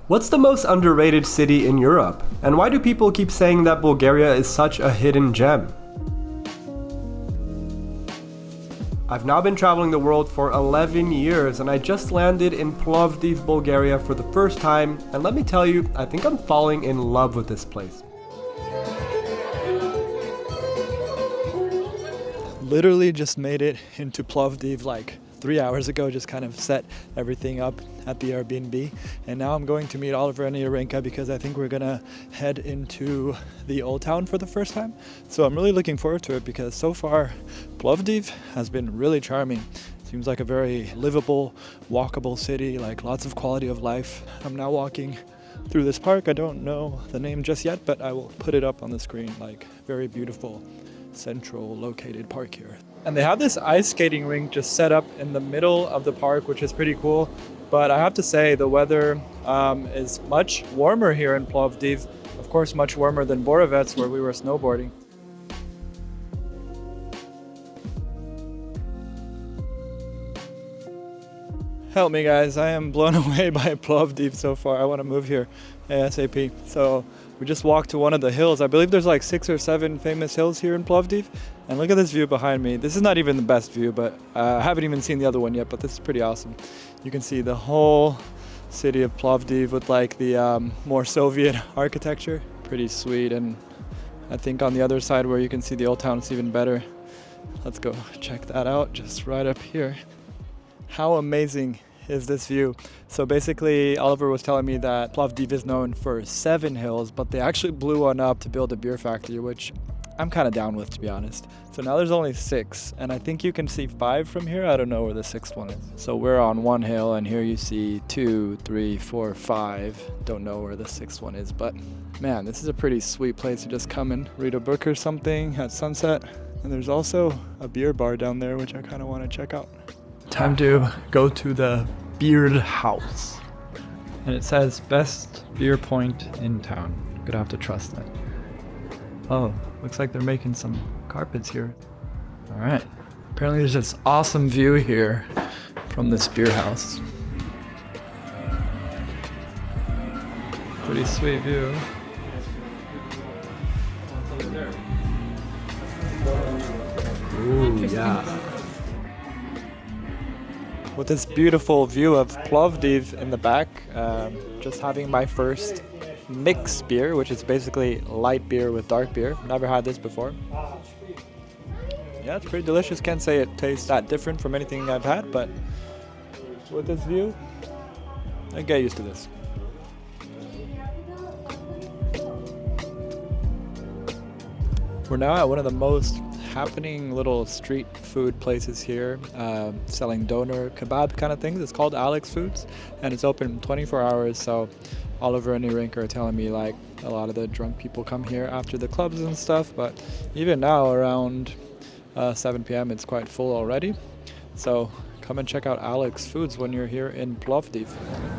What's the most underrated city in Europe? And why do people keep saying that Bulgaria is such a hidden gem? I've now been traveling the world for 11 years and I just landed in Plovdiv, Bulgaria for the first time, and let me tell you, I think I'm falling in love with this place. Literally just made it into Plovdiv like 3 hours ago, just kind of set everything up at the Airbnb, and now I'm going to meet Oliver and Yarenka because I think we're gonna head into the old town for the first time. So I'm really looking forward to it because so far Plovdiv has been really charming. Seems like a very livable, walkable city, like lots of quality of life. I'm now walking through this park. I don't know the name just yet, but I will put it up on the screen. Like, very beautiful central located park here. And they have this ice skating rink just set up in the middle of the park, which is pretty cool. But I have to say the weather is much warmer here in Plovdiv. Of course, much warmer than Borovets, where we were snowboarding. Help me guys, I am blown away by Plovdiv so far. I want to move here ASAP. So we just walked to one of the hills. I believe there's like 6 or 7 famous hills here in Plovdiv. And look at this view behind me. This is not even the best view, but I haven't even seen the other one yet, but this is pretty awesome. You can see the whole city of Plovdiv with like the more Soviet architecture. Pretty sweet. And I think on the other side where you can see the old town, it's even better. Let's go check that out, just right up here. How amazing is this view? So basically Oliver was telling me that Plovdiv is known for 7 hills, but they actually blew one up to build a beer factory, which I'm kind of down with, to be honest. So now there's only 6, and I think you can see 5 from here. I don't know where the 6th one is. So we're on one hill, and here you see 2, 3, 4, 5. Don't know where the 6th one is, but man, this is a pretty sweet place to just come and read a book or something at sunset. And there's also a beer bar down there, which I kind of want to check out. Time to go to the Beard House. And it says best beer point in town. Gonna have to trust that. Oh, looks like they're making some carpets here. All right. Apparently there's this awesome view here from this beer house. Pretty sweet view. Ooh, yeah. With this beautiful view of Plovdiv in the back, just having my first mixed beer, which is basically light beer with dark beer. Never had this before. Yeah, it's pretty delicious. Can't say it tastes that different from anything I've had, but with this view, I get used to this. We're now at one of the most happening little street food places here, selling doner kebab kind of things. It's called Alex Foods, and it's open 24 hours. So Oliver and Yarenka are telling me like a lot of the drunk people come here after the clubs and stuff, but even now around 7 p.m. it's quite full already. So come and check out Alex Foods when you're here in Plovdiv.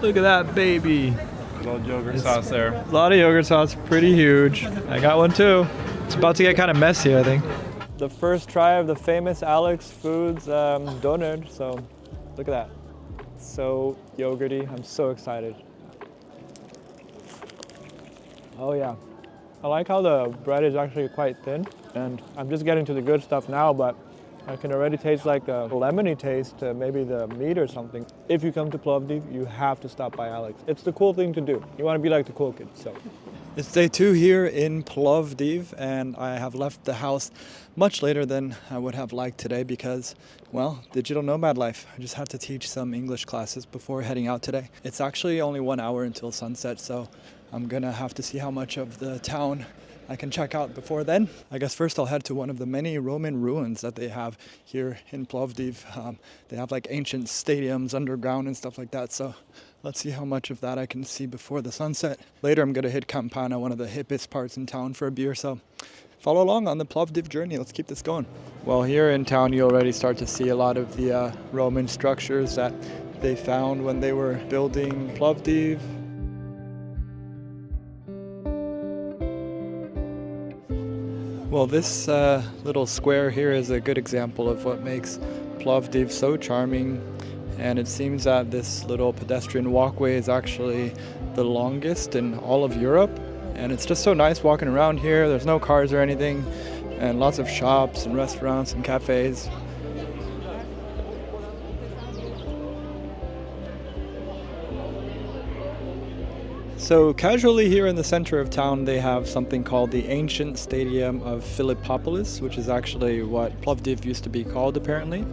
Look at that baby. Good old yogurt sauce there. A lot of yogurt sauce, pretty huge. I got one too. It's about to get kind of messy, I think. The first try of the famous Alex Foods doner, so look at that. So yogurty, I'm so excited. Oh yeah. I like how the bread is actually quite thin, and I'm just getting to the good stuff now, but I can already taste like a lemony taste to maybe the meat or something. If you come to Plovdiv, you have to stop by Alex. It's the cool thing to do. You want to be like the cool kid, so. It's day 2 here in Plovdiv, and I have left the house much later than I would have liked today because, well, digital nomad life. I just had to teach some English classes before heading out today. It's actually only 1 hour until sunset, so I'm gonna have to see how much of the town I can check out before then. I guess first I'll head to one of the many Roman ruins that they have here in Plovdiv. They have like ancient stadiums underground and stuff like that, so let's see how much of that I can see before the sunset. Later I'm gonna hit Kapana, one of the hippest parts in town, for a beer, so follow along on the Plovdiv journey. Let's keep this going. Well, here in town you already start to see a lot of the Roman structures that they found when they were building Plovdiv. Well, this little square here is a good example of what makes Plovdiv so charming, and it seems that this little pedestrian walkway is actually the longest in all of Europe. And it's just so nice walking around here. There's no cars or anything, and lots of shops and restaurants and cafes. So casually here in the center of town, they have something called the ancient stadium of Philippopolis, which is actually what Plovdiv used to be called apparently.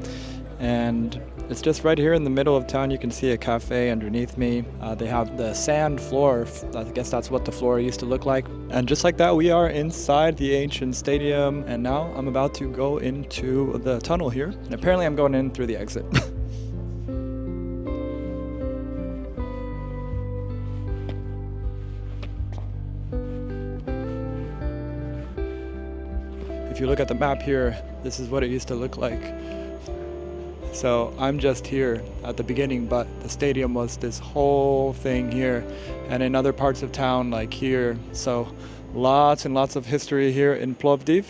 And it's just right here in the middle of town. You can see a cafe underneath me. They have the sand floor. I guess that's what the floor used to look like. And just like that, we are inside the ancient stadium. And now I'm about to go into the tunnel here. And apparently I'm going in through the exit. If you look at the map here, this is what it used to look like. So I'm just here at the beginning, but the stadium was this whole thing here, and in other parts of town like here. So lots and lots of history here in Plovdiv.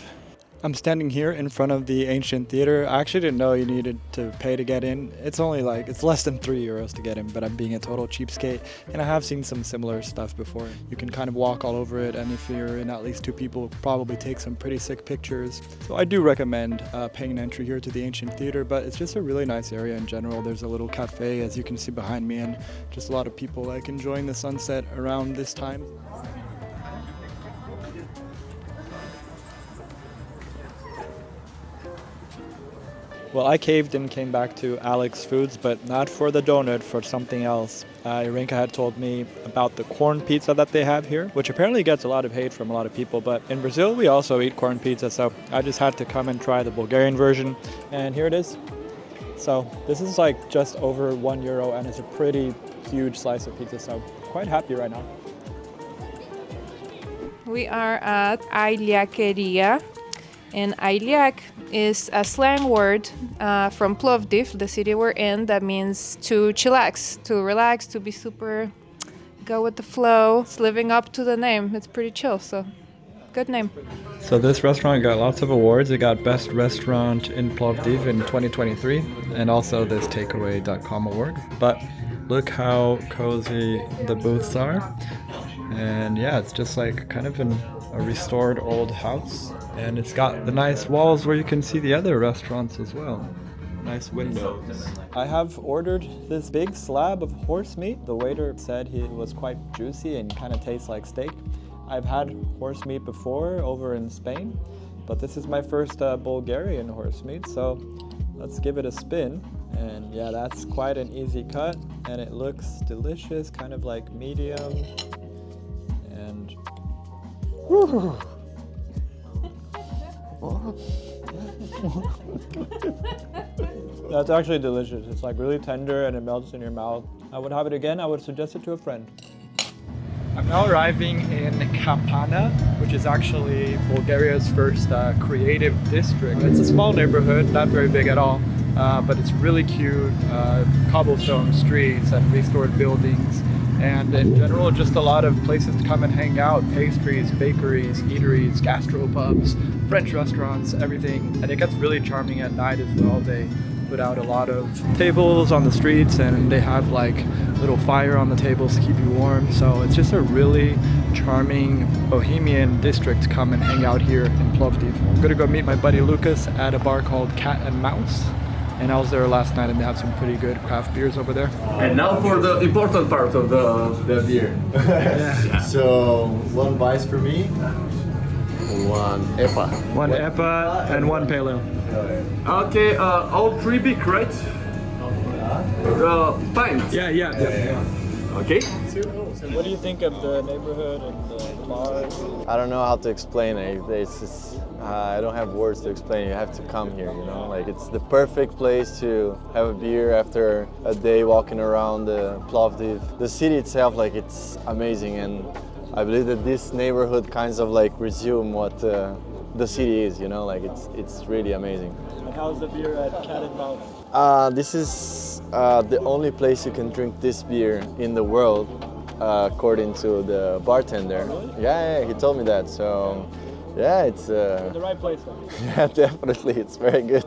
I'm standing here in front of the ancient theater. I actually didn't know you needed to pay to get in. It's only it's less than €3 to get in, but I'm being a total cheapskate. And I have seen some similar stuff before. You can kind of walk all over it, and if you're in at least 2 people, probably take some pretty sick pictures. So I do recommend paying an entry here to the ancient theater, but it's just a really nice area in general. There's a little cafe, as you can see behind me, and just a lot of people enjoying the sunset around this time. Well, I caved and came back to Alex Foods, but not for the donut, for something else. Irinka had told me about the corn pizza that they have here, which apparently gets a lot of hate from a lot of people, but in Brazil we also eat corn pizza, so I just had to come and try the Bulgarian version, and here it is. So this is just over €1, and it's a pretty huge slice of pizza, so quite happy right now. We are at Ailiakeria, and Ailiak is a slang word from Plovdiv, the city we're in, that means to chillax, to relax, to be super, go with the flow. It's living up to the name. It's pretty chill, so good name. So this restaurant got lots of awards. It got Best Restaurant in Plovdiv in 2023, and also this Takeaway.com award. But look how cozy the booths are. And yeah, it's just kind of a restored old house. And it's got the nice walls where you can see the other restaurants as well. Nice windows. I have ordered this big slab of horse meat. The waiter said it was quite juicy and kind of tastes like steak. I've had horse meat before over in Spain, but this is my first Bulgarian horse meat, so let's give it a spin. And yeah, that's quite an easy cut, and it looks delicious, kind of like medium. And woo! That's actually delicious. It's really tender and it melts in your mouth. I would have it again. I would suggest it to a friend. I'm now arriving in Kapana, which is actually Bulgaria's first creative district. It's a small neighborhood, not very big at all, but it's really cute. Cobblestone streets and restored buildings. And in general, just a lot of places to come and hang out. Pastries, bakeries, eateries, gastropubs, French restaurants, everything. And it gets really charming at night as well. They put out a lot of tables on the streets, and they have little fire on the tables to keep you warm. So it's just a really charming bohemian district to come and hang out here in Plovdiv. I'm gonna go meet my buddy Lucas at a bar called Cat and Mouse. And I was there last night, and they have some pretty good craft beers over there. And now for the important part of the beer. Yeah. So, 1 Weiss for me, 1 EPA. 1 EPA and 1 Pale Ale. Okay, all 3 big, right? Pints. Yeah. Okay. So what do you think of the neighborhood and the bars? I don't know how to explain it. It's just, I don't have words to explain. You have to come here, it's the perfect place to have a beer after a day walking around the Plovdiv. The city itself, it's amazing, and I believe that this neighborhood kinds of resume what the city is, it's really amazing. And how's the beer at Cat and Mouse? This is the only place you can drink this beer in the world, according to the bartender. Really? Yeah, he told me that. So, yeah, it's The right place then. yeah, definitely, it's very good.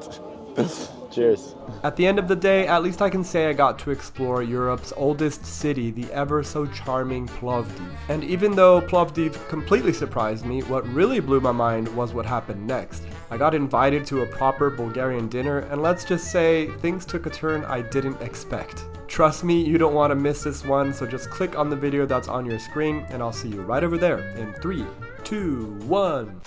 Cheers. At the end of the day, at least I can say I got to explore Europe's oldest city, the ever so charming Plovdiv. And even though Plovdiv completely surprised me, what really blew my mind was what happened next. I got invited to a proper Bulgarian dinner, and let's just say things took a turn I didn't expect. Trust me, you don't want to miss this one, so just click on the video that's on your screen, and I'll see you right over there in 3, 2, 1.